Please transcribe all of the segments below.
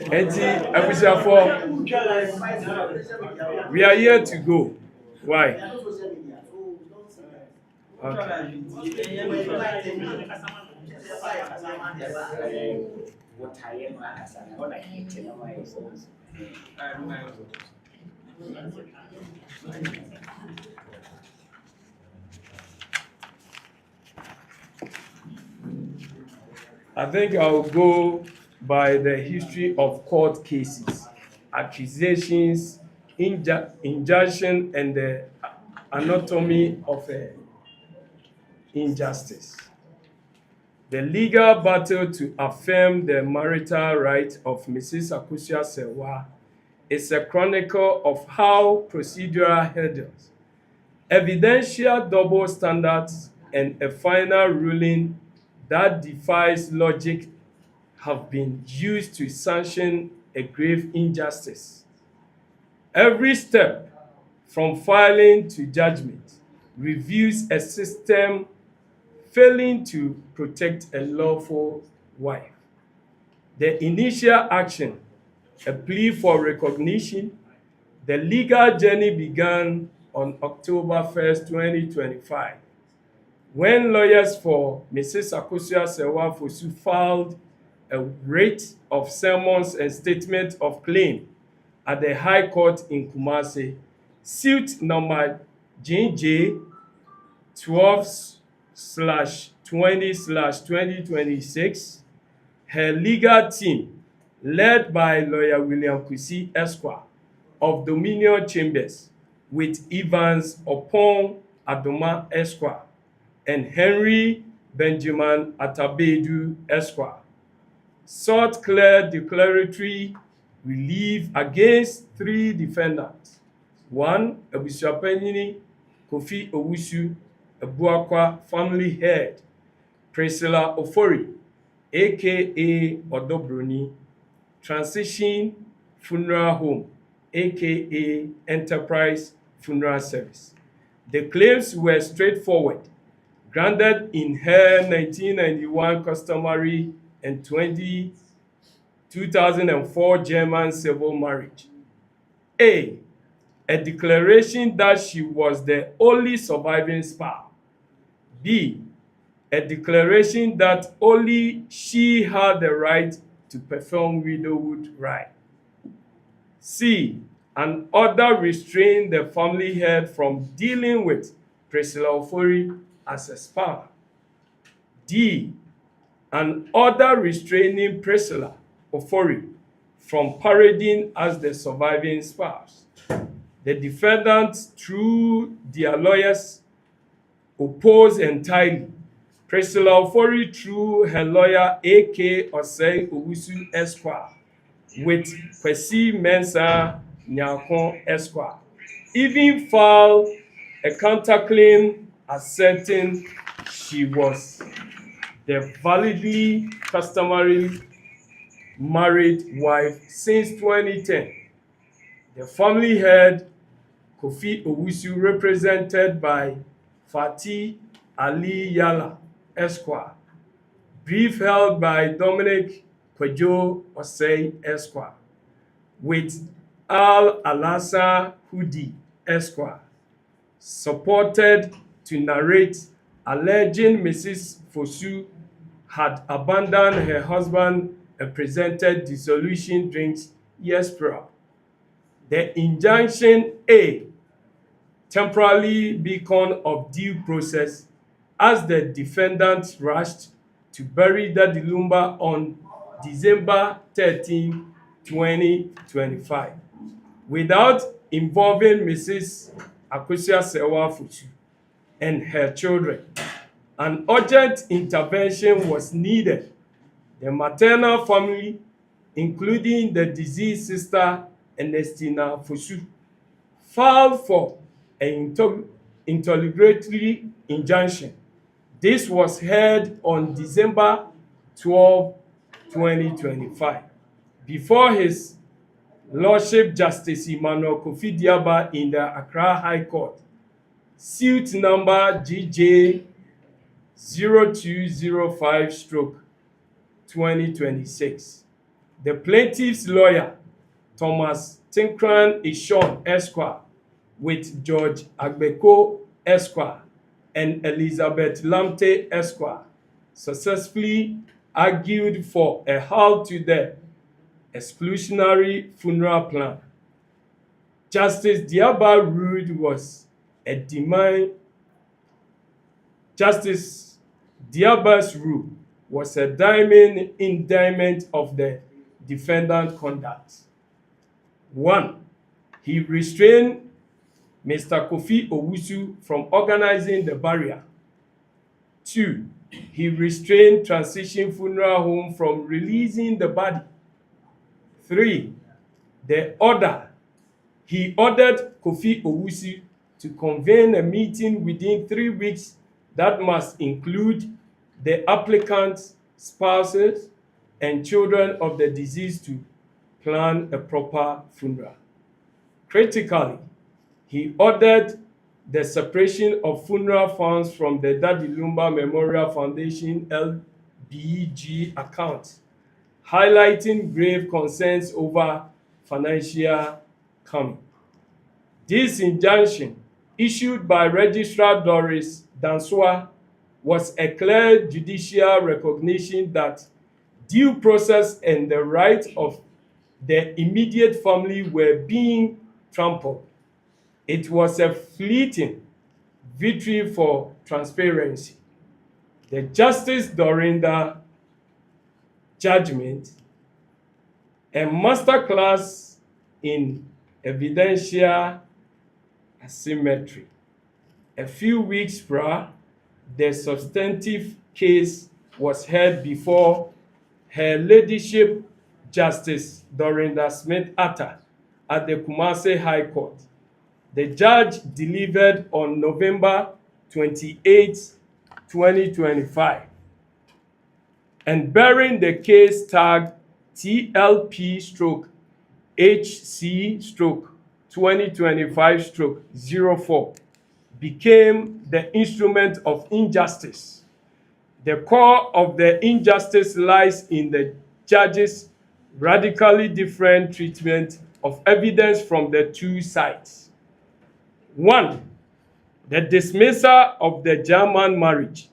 Enti, Abusiafo, we are here to go. Why? Okay. I think I'll go by the history of court cases, accusations, injunction, and the anatomy of injustice. The legal battle to affirm the marital right of Mrs. Akosua Serwaa is a chronicle of how procedural hurdles, evidential double standards, and a final ruling that defies logic have been used to sanction a grave injustice. Every step, from filing to judgment, reveals a system failing to protect a lawful wife. The initial action, a plea for recognition, the legal journey began on October 1st, 2025, when lawyers for Mrs. Akosua Serwaa Fosuah filed a writ of summons and statement of claim at the High Court in Kumasi, suit number JJ 12/20/2026. Her legal team, led by lawyer William Kwesi Esquire of Dominion Chambers, with Evans Opon Adoma Esquire and Henry Benjamin Atabedu Esquire, sought clear declaratory relief against three defendants. One, Abusuapanyini Kofi Owusu Ebuakwa family head, Priscilla Ofori, aka Odobroni, Transition Funeral Home, aka Enterprise Funeral Service. The claims were straightforward, grounded in her 1991 customary and 2004 German civil marriage. A declaration that she was the only surviving spouse. B, a declaration that only she had the right to perform widowhood right. C, an order restraining the family head from dealing with Priscilla Ofori as a spouse. D, an order restraining Priscilla Ofori from parading as the surviving spouse. The defendants, through their lawyers, opposed entirely. Priscilla Ofori, through her lawyer A.K. Osei Owusu Esquire, with Kwesi Mensah Nyako Esquire, even filed a counterclaim asserting she was the validly customary married wife since 2010. The family head, Kofi Owusu, represented by Fati Ali Yala Esquire, brief held by Dominic Kwejo Osei Esquire, with Al Alassa Hudi Esquire, supported to narrate alleging Mrs. Fosuah had abandoned her husband and presented dissolution drinks years prior. The injunction A, temporarily beacon of due process, as the defendants rushed to bury Daddy Lumba on December 13, 2025, without involving Mrs. Akosua Serwaa Fosuah and her children. An urgent intervention was needed. The maternal family, including the deceased sister Ernestina Fosuah, filed for an interlocutory injunction. This was heard on December 12, 2025, before His Lordship Justice Emmanuel Kofi Diaba in the Accra High Court. Suit number GJ 0205/2026. The plaintiff's lawyer, Thomas Tinkran Ishon Esquire, with George Agbeko Esquire and Elizabeth Lamte Esquire, successfully argued for a halt to the exclusionary funeral plan. Justice Diaba ruled was a demand. Justice Diaba's rule was a damning indictment of the defendant's conduct. 1. He restrained Mr. Kofi Owusu from organizing the burial. 2. He restrained Transition Funeral Home from releasing the body. 3. He ordered Kofi Owusu to convene a meeting within 3 weeks that must include the applicant's spouses and children of the deceased to plan a proper funeral. Critically, he ordered the separation of funeral funds from the Daddy Lumba Memorial Foundation LBG account, highlighting grave concerns over financial coming. This injunction, issued by Registrar Doris Danswa, was a clear judicial recognition that due process and the rights of the immediate family were being trampled. It was a fleeting victory for transparency. The Justice Dorinda judgment, a masterclass in evidential asymmetry. A few weeks prior, the substantive case was heard before Her Ladyship Justice Dorinda Smith-Atta at the Kumasi High Court. The judge delivered on November 28, 2025, and bearing the case tag TLP/HC/2025/04, became the instrument of injustice. The core of the injustice lies in the judge's radically different treatment of evidence from the two sides. 1. The dismissal of the German marriage,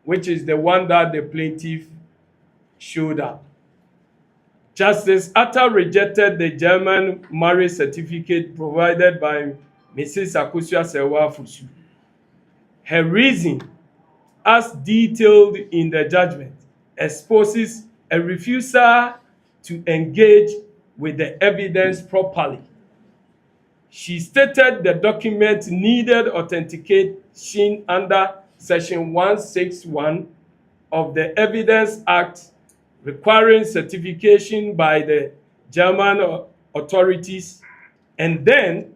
which is the one that the plaintiff showed up. Justice Atta rejected the German marriage certificate provided by Mrs. Akosua Serwaa Fosuah. Her reason, as detailed in the judgment, exposes a refusal to engage with the evidence properly. She stated the document needed authentication under Section 161 of the Evidence Act, requiring certification by the German authorities and then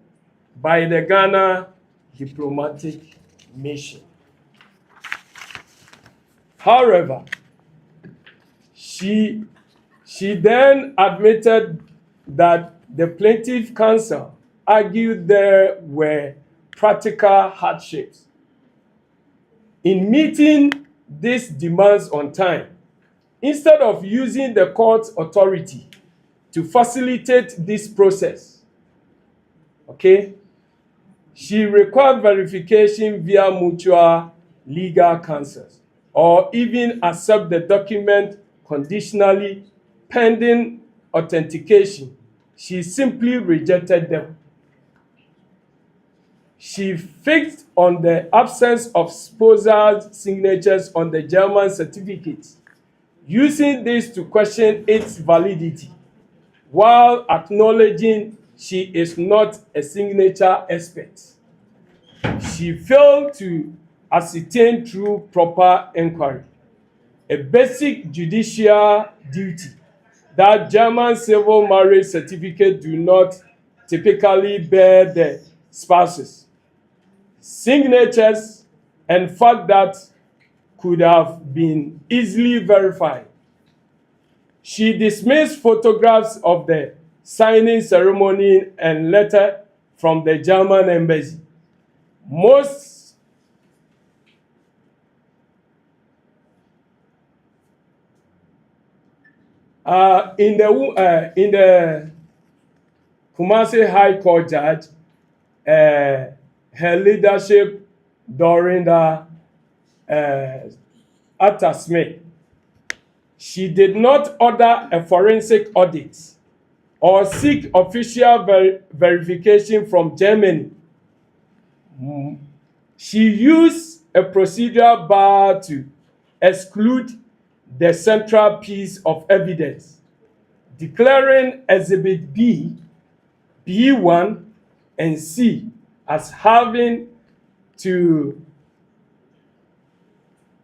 by the Ghana diplomatic mission. However, she then admitted that the plaintiff counsel argued there were practical hardships in meeting these demands on time. Instead of using the court's authority to facilitate this process, she required verification via mutual legal counsels, or even accept the document conditionally pending authentication. She simply rejected them. She fixed on the absence of spousal signatures on the German certificate, using this to question its validity, while acknowledging she is not a signature expert. She failed to ascertain through proper inquiry, a basic judicial duty that German civil marriage certificates do not typically bear the spouses' signatures, and fact that could have been easily verified. She dismissed photographs of the signing ceremony and letter from the German embassy. In the Kumasi High Court judge, her leadership during the Atta Smith, she did not order a forensic audit or seek official verification from Germany. She used a procedural bar to exclude the central piece of evidence, declaring Exhibit B, B1, and C as having to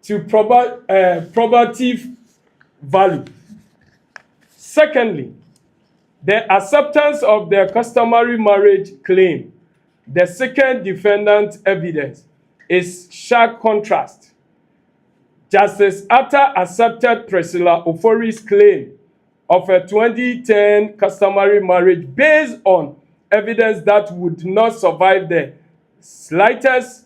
probative value. Secondly, the acceptance of the customary marriage claim, the second defendant evidence, is sharp contrast. Justice Atta accepted Priscilla Ofori's claim of a 2010 customary marriage based on evidence that would not survive the slightest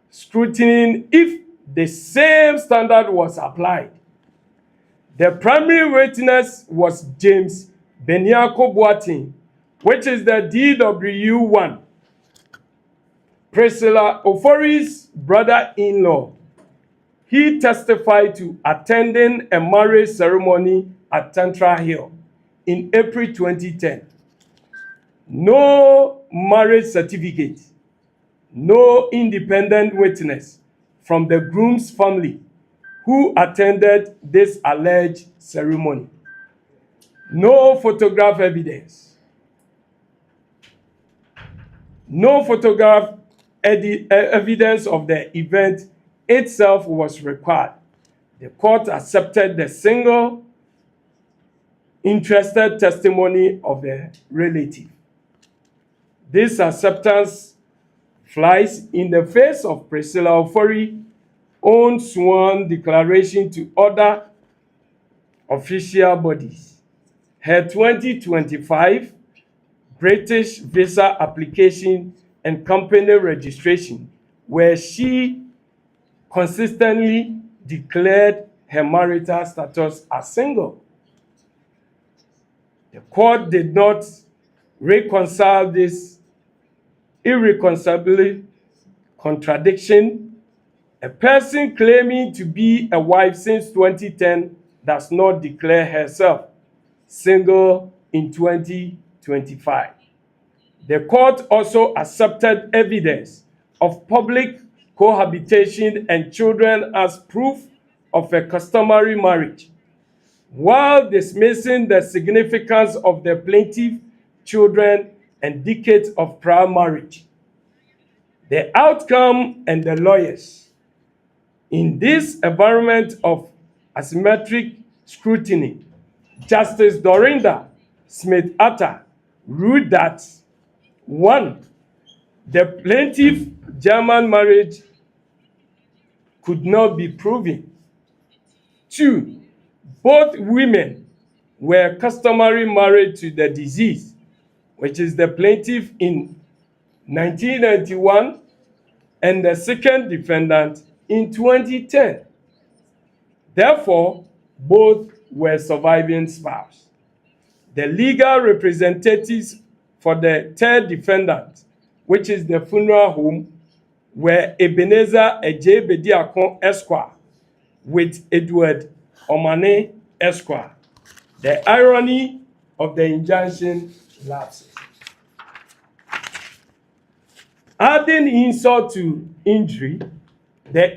scrutiny if the same standard was applied. The primary witness was James Beniako Boating, which is the DW1, Priscilla Ofori's brother-in-law. He testified to attending a marriage ceremony at Tantra Hill in April 2010. No marriage certificate, no independent witness from the groom's family who attended this alleged ceremony. No photograph evidence. No photograph evidence of the event itself was required. The court accepted the single interested testimony of the relative. This acceptance flies in the face of Priscilla Ofori's own sworn declaration to other official bodies. Her 2025 British visa application and company registration, where she consistently declared her marital status as single. The court did not reconcile this irreconcilable contradiction. A person claiming to be a wife since 2010 does not declare herself single in 2025. The court also accepted evidence of public cohabitation and children as proof of a customary marriage, while dismissing the significance of the plaintiff's children and decades of prior marriage. The outcome and the lawyers. In this environment of asymmetric scrutiny, Justice Dorinda Smith-Atta ruled that 1. The plaintiff's German marriage could not be proven. 2. Both women were customary married to the deceased, which is the plaintiff in 1991 and the second defendant in 2010. Therefore, both were surviving spouses. The legal representatives for the third defendant, which is the funeral home, were Ebenezer Ejebediakon Esquire with Edward Omane Esquire. The irony of the injunction lapses. Adding insult to injury, the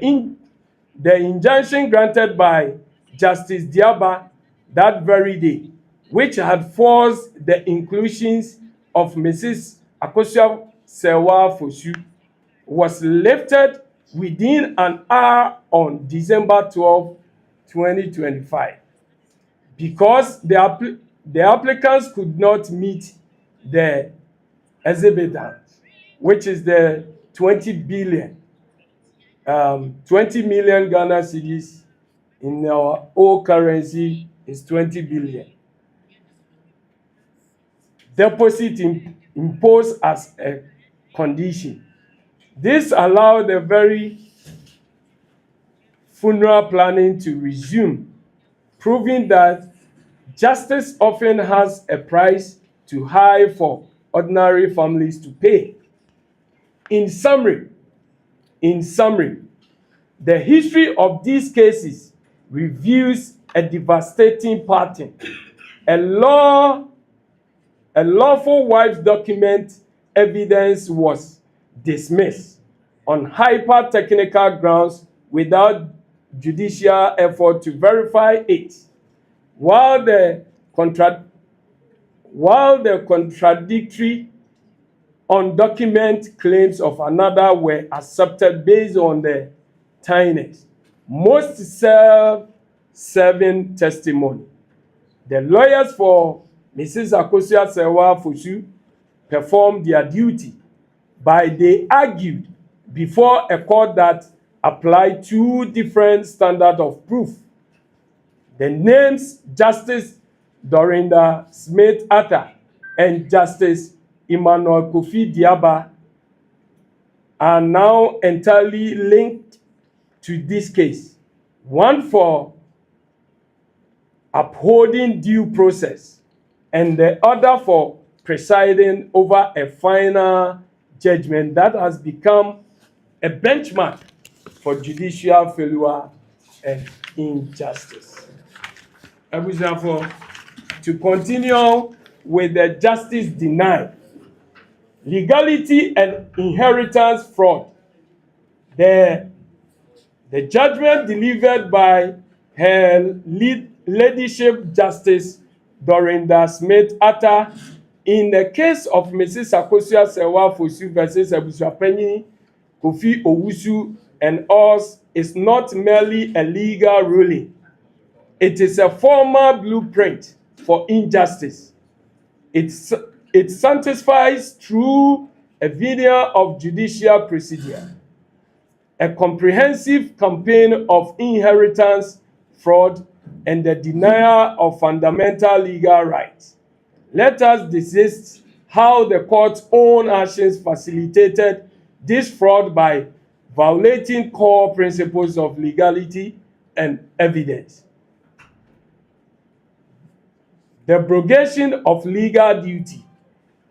injunction granted by Justice Diaba that very day, which had forced the inclusions of Mrs. Akosua Serwaa Fosuah, was lifted within an hour on December 12, 2025, because the applicants could not meet the exhibitants, which is the 20 million Ghana cedis in our old currency is 20 billion. Deposit imposed as a condition. This allowed the very funeral planning to resume, proving that Justice often has a price too high for ordinary families to pay. In summary, the history of these cases reveals a devastating pattern. A lawful wife's document evidence was dismissed on hyper-technical grounds without judicial effort to verify it, while the contradictory undocumented claims of another were accepted based on the timeliness, most self-serving testimony. The lawyers for Mrs. Akosua Serwaa Fosuah performed their duty by they argued before a court that applied two different standards of proof. The names Justice Dorinda Smith-Atta and Justice Emmanuel Kofi Diaba are now entirely linked to this case. One for upholding due process and the other for presiding over a final judgment that has become a benchmark for judicial failure and injustice. Therefore, to continue with the justice denied, legality and inheritance fraud, the judgment delivered by her ladyship Justice Dorinda Smith-Atta in the case of Mrs. Akosua Serwaa Fosuah versus Abusuapanyin Kofi Owusu and us is not merely a legal ruling. It is a formal blueprint for injustice. It satisfies through a video of judicial procedure, a comprehensive campaign of inheritance fraud, and the denial of fundamental legal rights. Let us desist how the court's own actions facilitated this fraud by violating core principles of legality and evidence. The abrogation of legal duty,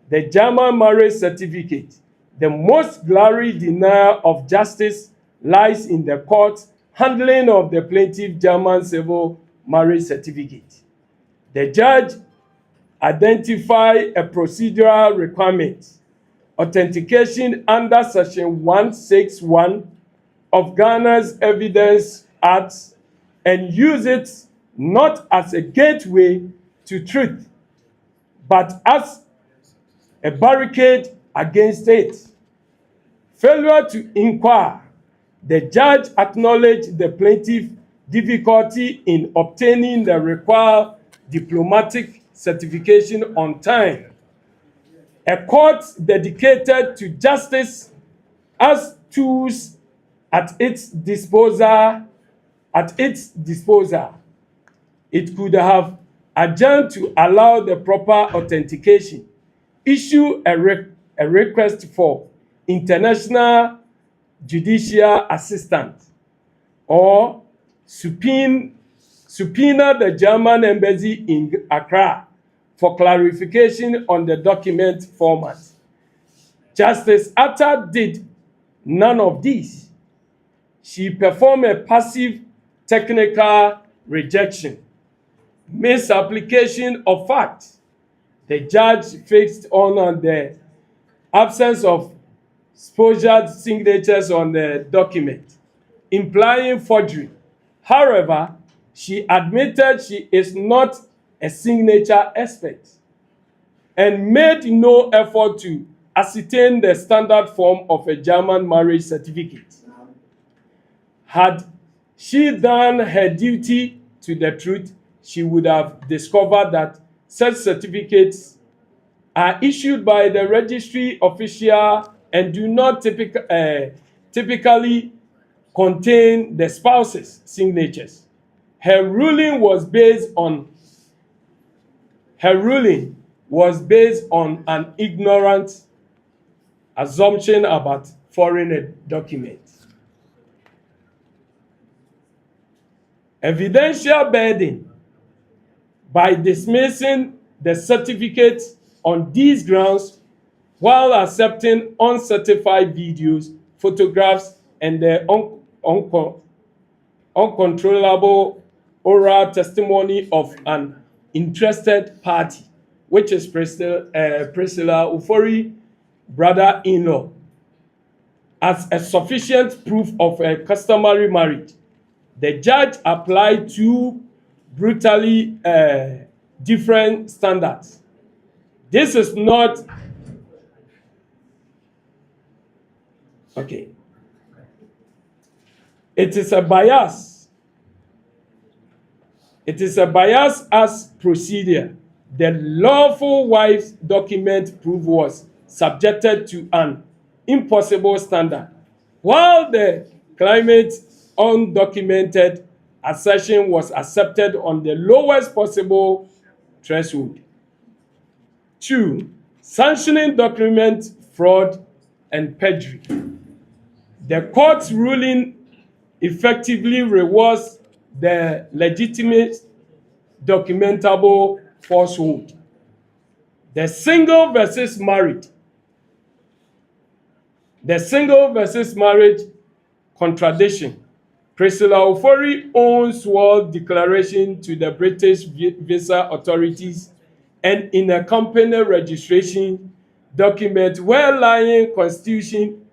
the German marriage certificate, the most glaring denial of justice lies in the court's handling of the plaintiff's German civil marriage certificate. The judge identified a procedural requirement, authentication under Section 161 of Ghana's Evidence Act, and used it not as a gateway to truth, but as a barricade against it. Failure to inquire, the judge acknowledged the plaintiff's difficulty in obtaining the required diplomatic certification on time. A court dedicated to justice has tools at its disposal. It could have adjourned to allow the proper authentication, issue a request for international judicial assistance, or subpoena the German embassy in Accra for clarification on the document format. Justice Atta did none of these. She performed a passive technical rejection, misapplication of fact. The judge fixed on the absence of sponsored signatures on the document, implying forgery. However, she admitted she is not a signature expert and made no effort to ascertain the standard form of a German marriage certificate. Had she done her duty to the truth, she would have discovered that such certificates are issued by the registry official and do not typically contain the spouse's signatures. Her ruling was based on an ignorant assumption about foreign documents. Evidential burden. by dismissing the certificate on these grounds while accepting uncertified videos, photographs, and the uncontrollable oral testimony of an interested party, which is Priscilla Ufori, brother-in-law, as a sufficient proof of a customary marriage. The judge applied two brutally different standards. This is not okay. It is a bias. It is a bias as procedure. The lawful wife's document proof was subjected to an impossible standard, while the claimant's undocumented assertion was accepted on the lowest possible threshold. 2. Sanctioning document fraud and perjury. The court's ruling effectively rewards the legitimate documentable falsehood. The single versus marriage contradiction. Priscilla Ufori owns sworn declaration to the British visa authorities and in a company registration document where lying constitution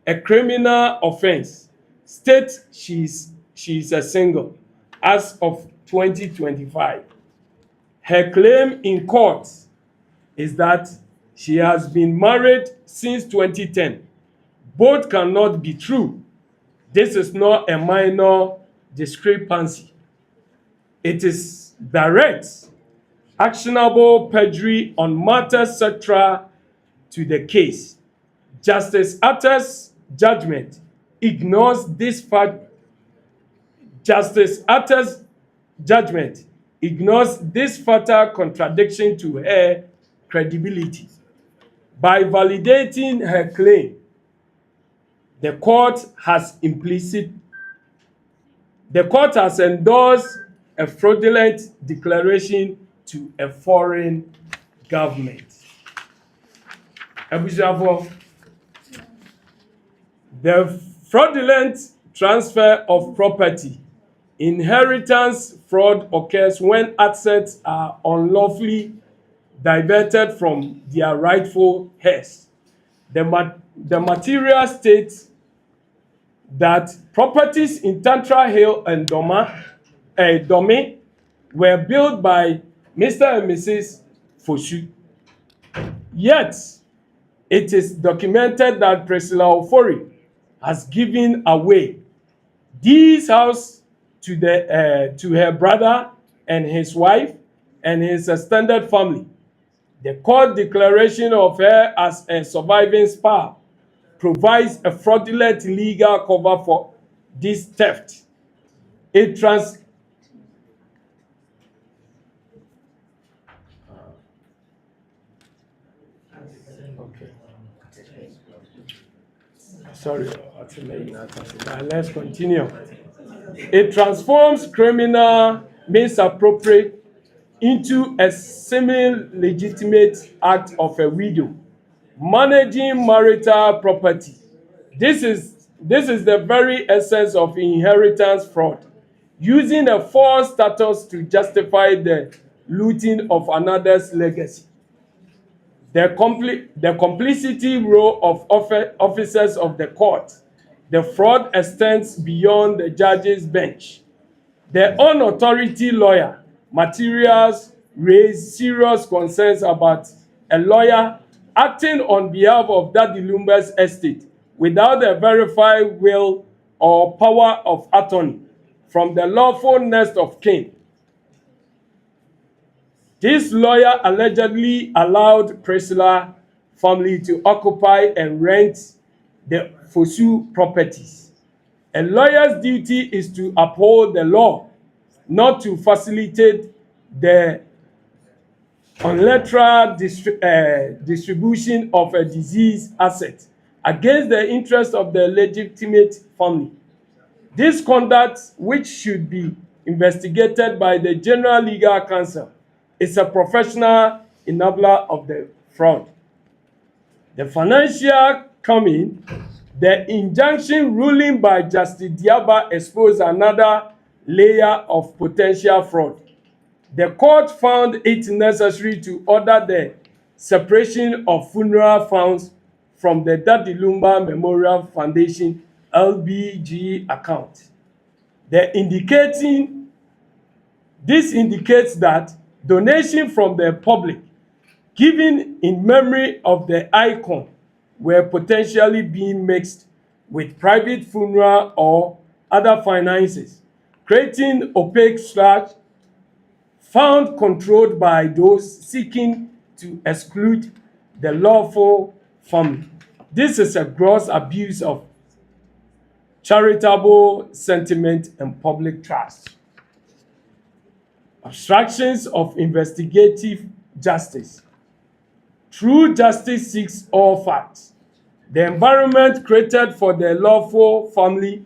a criminal offense states she is a single as of 2025. Her claim in court is that she has been married since 2010. Both cannot be true. This is not a minor discrepancy. It is direct, actionable perjury on matters central to the case. Justice Atter's judgment ignores this fact. Justice Atter's judgment ignores this fatal contradiction to her credibility. By validating her claim, the court has endorsed a fraudulent declaration to a foreign government. The fraudulent transfer of property. Inheritance fraud occurs when assets are unlawfully diverted from their rightful heirs. The material states that properties in Tantra Hill and Dome were built by Mr. and Mrs. Fosuah. Yet, it is documented that Priscilla Ufori has given away these houses to her brother and his wife and his extended family. The court declaration of her as a surviving spouse provides a fraudulent legal cover for this theft. Let's continue. It transforms criminal misappropriate into a semi-legitimate act of a widow managing marital property. This is the very essence of inheritance fraud, using a false status to justify the looting of another's legacy. The complicity role of officers of the court. The fraud extends beyond the judge's bench. The on-authority lawyer materials raise serious concerns about a lawyer acting on behalf of Daddy Lumba's estate without a verified will or power of attorney from the lawful next of kin. This lawyer allegedly allowed Priscilla family to occupy and rent the Fosuah properties. A lawyer's duty is to uphold the law, not to facilitate the unilateral distribution of a diseased asset against the interest of the legitimate family. This conduct, which should be investigated by the General Legal Counsel, is a professional enabler of the fraud. The financial coming, the injunction ruling by Justice Diaba exposed another layer of potential fraud. The court found it necessary to order the separation of funeral funds from the Daddy Lumba Memorial Foundation LBG account. This indicates that donation from the public given in memory of the icon were potentially being mixed with private funeral or other finances, creating opaque slash found controlled by those seeking to exclude the lawful family. This is a gross abuse of charitable sentiment and public trust. Obstructions of investigative justice. True justice seeks all facts. The environment created for the lawful family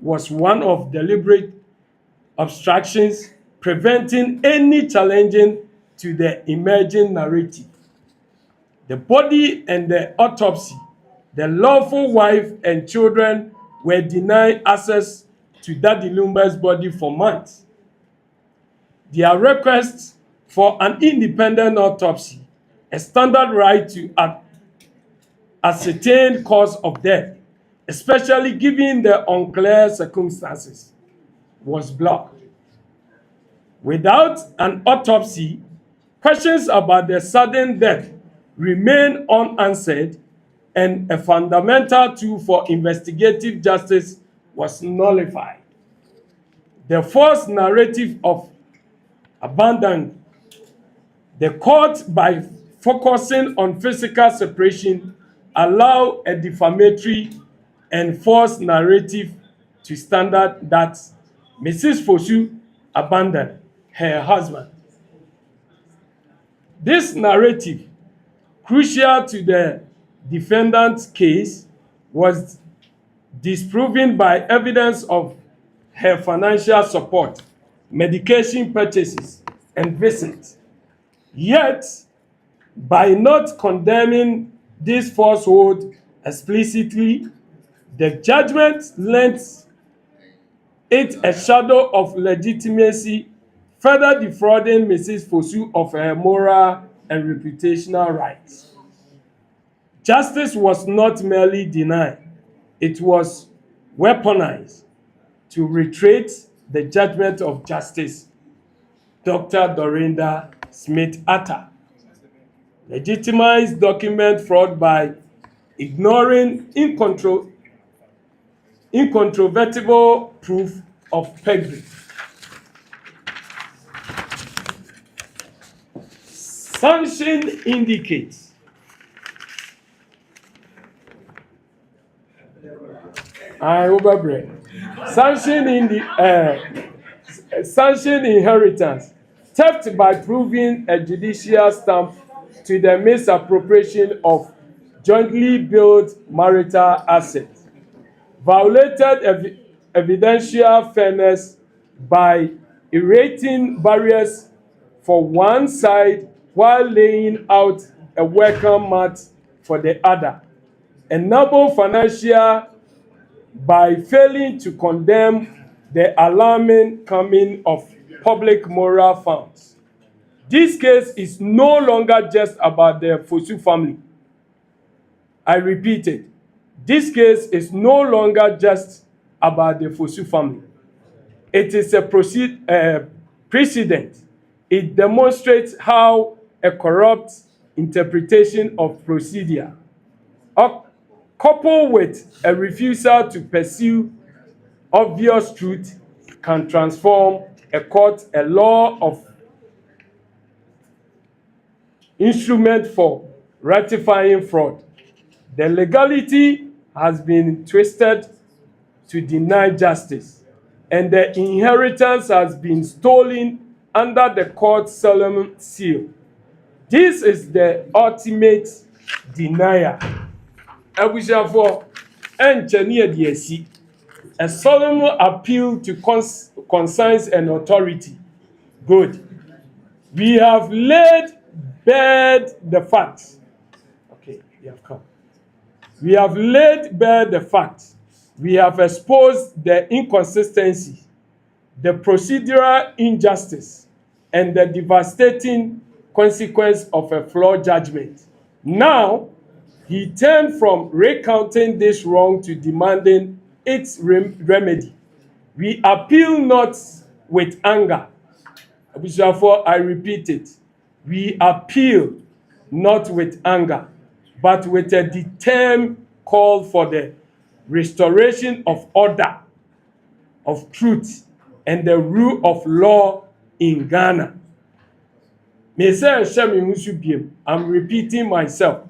was one of deliberate obstructions, preventing any challenging to the emerging narrative. The body and the autopsy, the lawful wife and children were denied access to Daddy Lumba's body for months. Their requests for an independent autopsy, a standard right to ascertain cause of death, especially given the unclear circumstances, was blocked. Without an autopsy, questions about the sudden death remain unanswered, and a fundamental tool for investigative justice was nullified. The false narrative of abandon the court, by focusing on physical separation, allow a defamatory and false narrative to stand that Mrs. Fosuah abandoned her husband. This narrative, crucial to the defendant's case, was disproven by evidence of her financial support, medication purchases, and visits. Yet, by not condemning this falsehood explicitly, the judgment lends it a shadow of legitimacy, further defrauding Mrs. Fosuah of her moral and reputational rights. Justice was not merely denied, it was weaponized to retrace the judgment of Justice Dr. Dorinda Smith-Atta. Legitimized document fraud by ignoring incontrovertible proof of perjury. Sanction indicates sanction inheritance, theft by proving a judicial stamp to the misappropriation of jointly built marital assets, violated evidential fairness by erecting barriers for one side while laying out a welcome mat for the other, enable financial by failing to condemn the alarming coming of public moral funds. This case is no longer just about the Fosuah family. I repeat it. This case is no longer just about the Fosuah family. It is a precedent. It demonstrates how a corrupt interpretation of procedure, coupled with a refusal to pursue obvious truth, can transform a law of instrument for ratifying fraud. The legality has been twisted to deny justice, and the inheritance has been stolen under the court's solemn seal. This is the ultimate denier. Abusiafo encheni ediesi, a solemn appeal to conscience and authority. Good. We have laid bare the facts. Okay, we have come. We have laid bare the facts. We have exposed the inconsistency, the procedural injustice, and the devastating consequence of a flawed judgment. Now, he turned from recounting this wrong to demanding its remedy. We appeal not with anger. Therefore, I repeat it. We appeal not with anger, but with a determined call for the restoration of order, of truth, and the rule of law in Ghana. I'm repeating myself.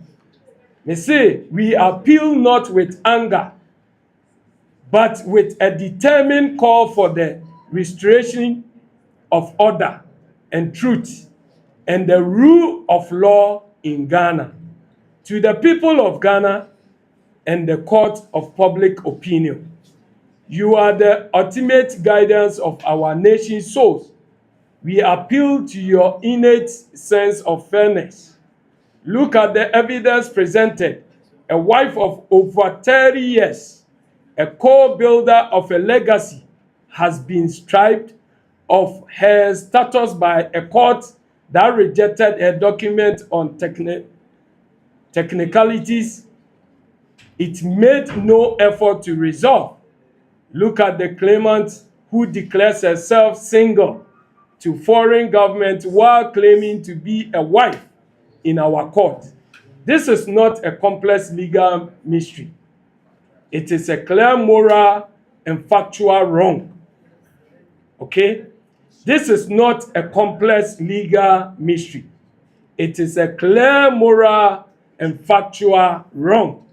Me say, we appeal not with anger, but with a determined call for the restoration of order and truth and the rule of law in Ghana. To the people of Ghana and the court of public opinion, you are the ultimate guidance of our nation's souls. We appeal to your innate sense of fairness. Look at the evidence presented. A wife of over 30 years, a co-builder of a legacy, has been stripped of her status by a court that rejected a document on technicalities it made no effort to resolve. Look at the claimant who declares herself single to foreign government while claiming to be a wife in our court. This is not a complex legal mystery. It is a clear moral and factual wrong. Okay? This is not a complex legal mystery. It is a clear moral and factual wrong.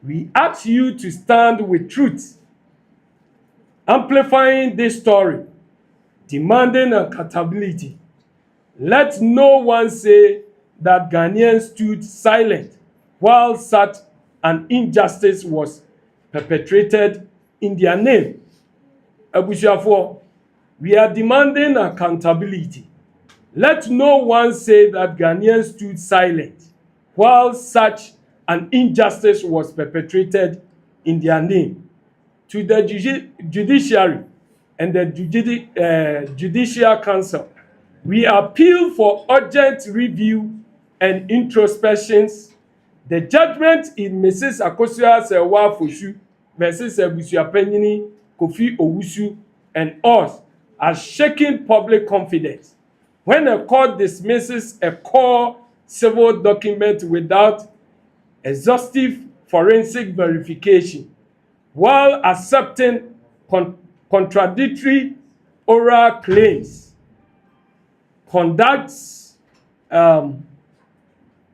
We ask you to stand with truth, amplifying this story, demanding accountability. Let no one say that Ghanaians stood silent while such an injustice was perpetrated in their name. Abusuafo, we are demanding accountability. Let no one say that Ghanaians stood silent while such an injustice was perpetrated in their name. To the judiciary and the Judicial Council, we appeal for urgent review and introspections. The judgment in Mrs. Akosua Serwaa Fosuah versus Abusuapanyini Kofi Owusu and us has shaken public confidence. When a court dismisses a core civil document without exhaustive forensic verification, while accepting contradictory oral claims,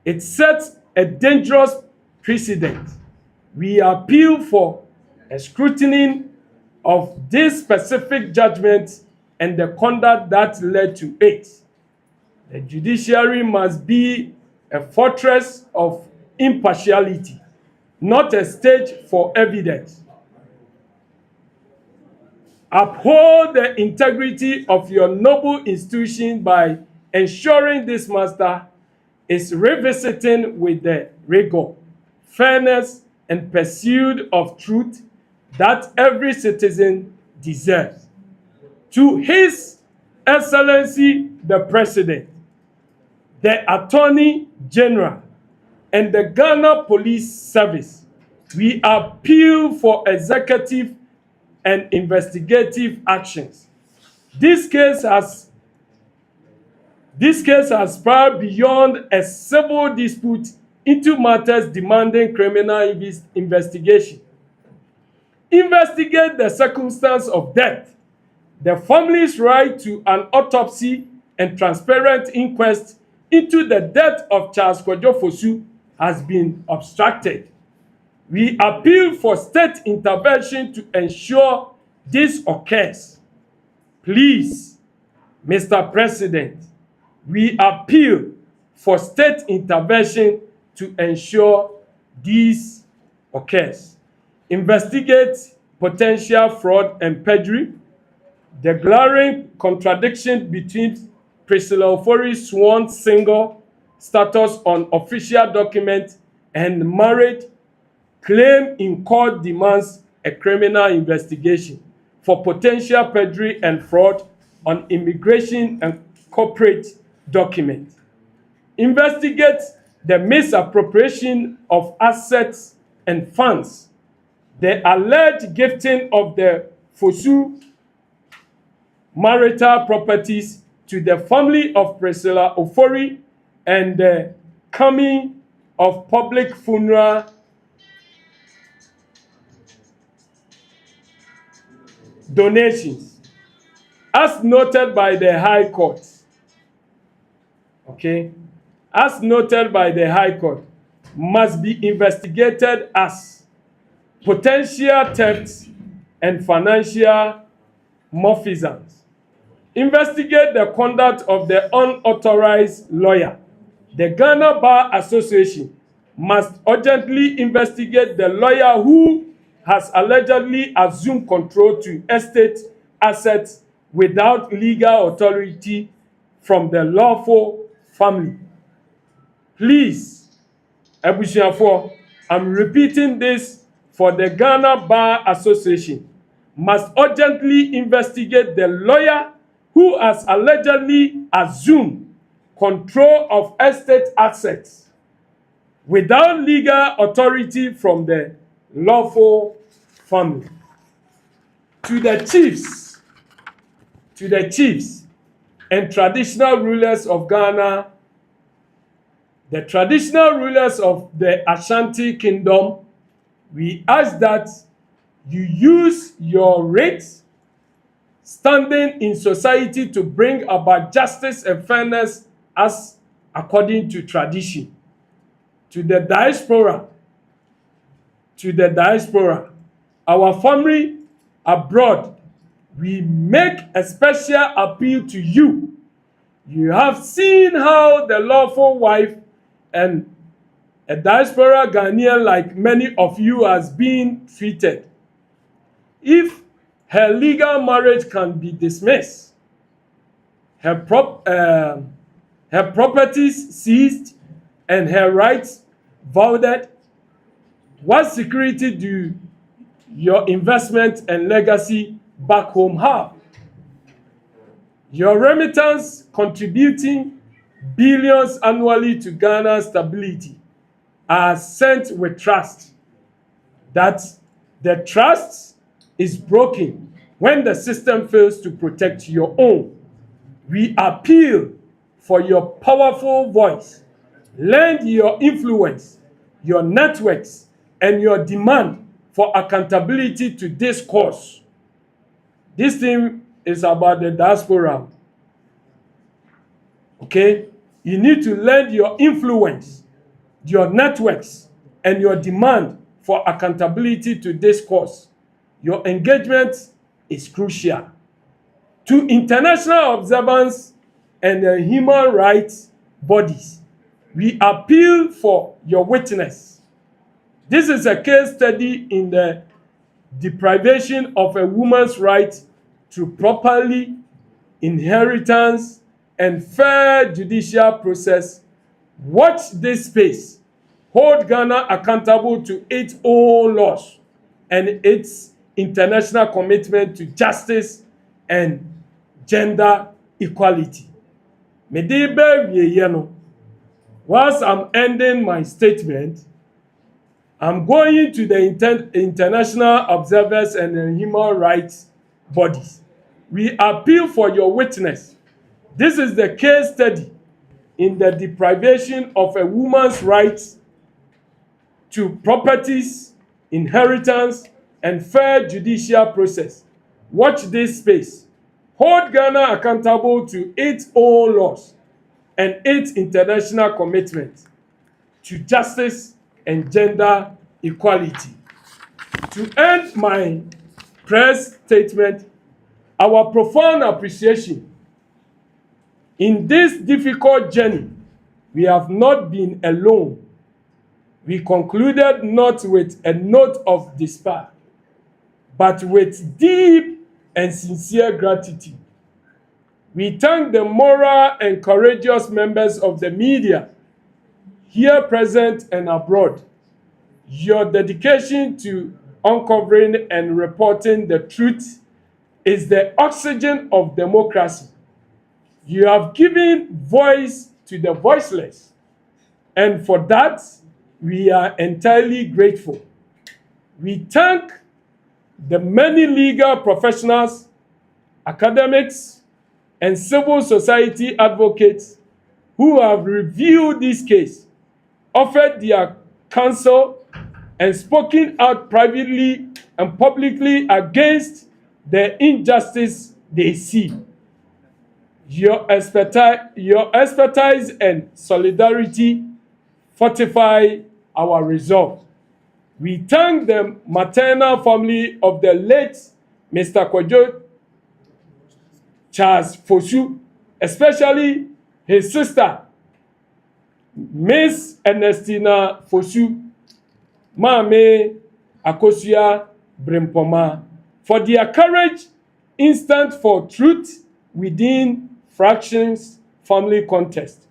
it sets a dangerous precedent. We appeal for a scrutiny of this specific judgment and the conduct that led to it. The judiciary must be a fortress of impartiality, not a stage for evidence. Uphold the integrity of your noble institution by ensuring this matter is revisiting with the rigor, fairness, and pursuit of truth that every citizen deserves. To His Excellency the President, the Attorney General, and the Ghana Police Service, we appeal for executive and investigative actions. This case has spread beyond a civil dispute into matters demanding criminal investigation. Investigate the circumstance of death, the family's right to an autopsy and transparent inquest into the death of Charles Kojo Fosuah has been obstructed. We appeal for state intervention to ensure this occurs. Please, Mr. President, we appeal for state intervention to ensure this occurs. Investigate potential fraud and perjury, the glaring contradiction between Priscilla Ofori's sworn single status on official document and marriage claim in court demands a criminal investigation for potential perjury and fraud on immigration and corporate documents. Investigate the misappropriation of assets and funds, the alleged gifting of the Fosuah marital properties to the family of Priscilla Ofori, and the coming of public funeral donations, as noted by the High Court. Okay, as noted by the High Court, must be investigated as potential thefts and financial malfeasance. Investigate the conduct of the unauthorized lawyer. The Ghana Bar Association must urgently investigate the lawyer who has allegedly assumed control to estate assets without legal authority from the lawful family. Please, Abusiafo, I'm repeating this for the Ghana Bar Association must urgently investigate the lawyer who has allegedly assumed control of estate assets without legal authority from the lawful family. To the chiefs and traditional rulers of Ghana, the traditional rulers of the Ashanti Kingdom, we ask that you use your rights, standing in society to bring about justice and fairness as according to tradition. To the diaspora, our family abroad, we make a special appeal to you. You have seen how the lawful wife and a diaspora Ghanaian like many of you has been treated. If her legal marriage can be dismissed, her properties seized, and her rights voided, what security do your investment and legacy back home have? Your remittance contributing billions annually to Ghana's stability are sent with trust. That the trust is broken when the system fails to protect your own. We appeal for your powerful voice. Lend your influence, your networks, and your demand for accountability to this cause. This thing is about the diaspora. Okay? You need to lend your influence, your networks, and your demand for accountability to this cause. Your engagement is crucial. To international observance and the human rights bodies, we appeal for your witness. This is a case study in the deprivation of a woman's right to properly inheritance and fair judicial process. Watch this space. Hold Ghana accountable to its own laws and its international commitment to justice and gender equality. Whilst I'm ending my statement, I'm going to the international observers and the human rights bodies. We appeal for your witness. This is the case study in the deprivation of a woman's rights to properties, inheritance, and fair judicial process. Watch this space. Hold Ghana accountable to its own laws and its international commitment to justice and gender equality. To end my press statement, our profound appreciation. In this difficult journey, we have not been alone. We concluded not with a note of despair, but with deep and sincere gratitude. We thank the moral and courageous members of the media, here present and abroad. Your dedication to uncovering and reporting the truth is the oxygen of democracy. You have given voice to the voiceless, and for that, we are entirely grateful. We thank the many legal professionals, academics, and civil society advocates who have reviewed this case, offered their counsel, and spoken out privately and publicly against the injustice they see. Your expertise and solidarity fortify our resolve. We thank the maternal family of the late Mr. Kojo Charles Fosuah, especially his sister, Miss Ernestina Fosuah, Mame Akosua Brimpoma, for their courage, instant for truth within fractions family contest,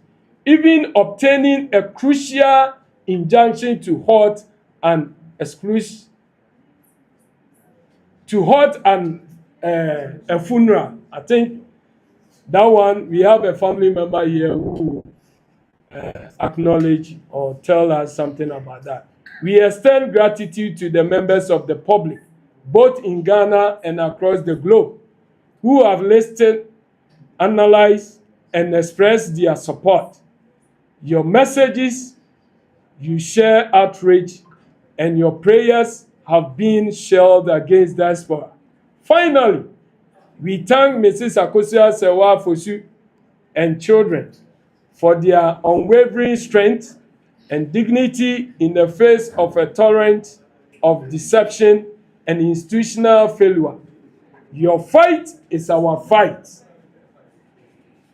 even obtaining a crucial injunction to halt an exclusion, a funeral. I think that one, we have a family member here who acknowledge or tell us something about that. We extend gratitude to the members of the public, both in Ghana and across the globe, who have listened, analyzed, and expressed their support. Your messages, you share outrage, and your prayers have been shelled against diaspora. Finally, we thank Mrs. Akosua Serwaa Fosuah and children for their unwavering strength and dignity in the face of a torrent of deception and institutional failure. Your fight is our fight.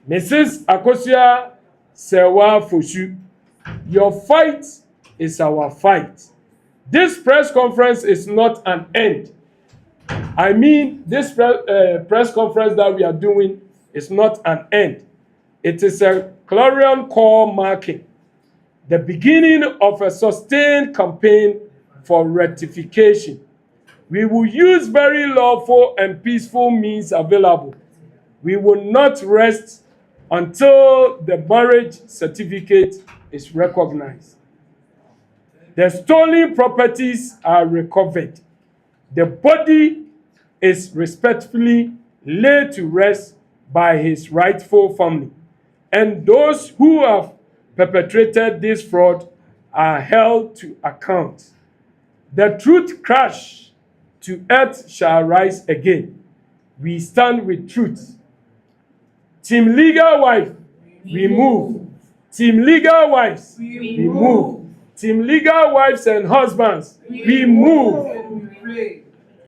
Mrs. Akosua Serwaa Fosuah, your fight is our fight. This press conference is not an end. I mean, this press conference that we are doing is not an end. It is a clarion call marking the beginning of a sustained campaign for rectification. We will use very lawful and peaceful means available. We will not rest until the marriage certificate is recognized. The stolen properties are recovered. The body is respectfully laid to rest by his rightful family, and those who have perpetrated this fraud are held to account. The truth crash to earth shall rise again. We stand with truth. Team Legal Wife, we move. Team Legal Wives, we move. Team Legal Wives and Husbands, we move.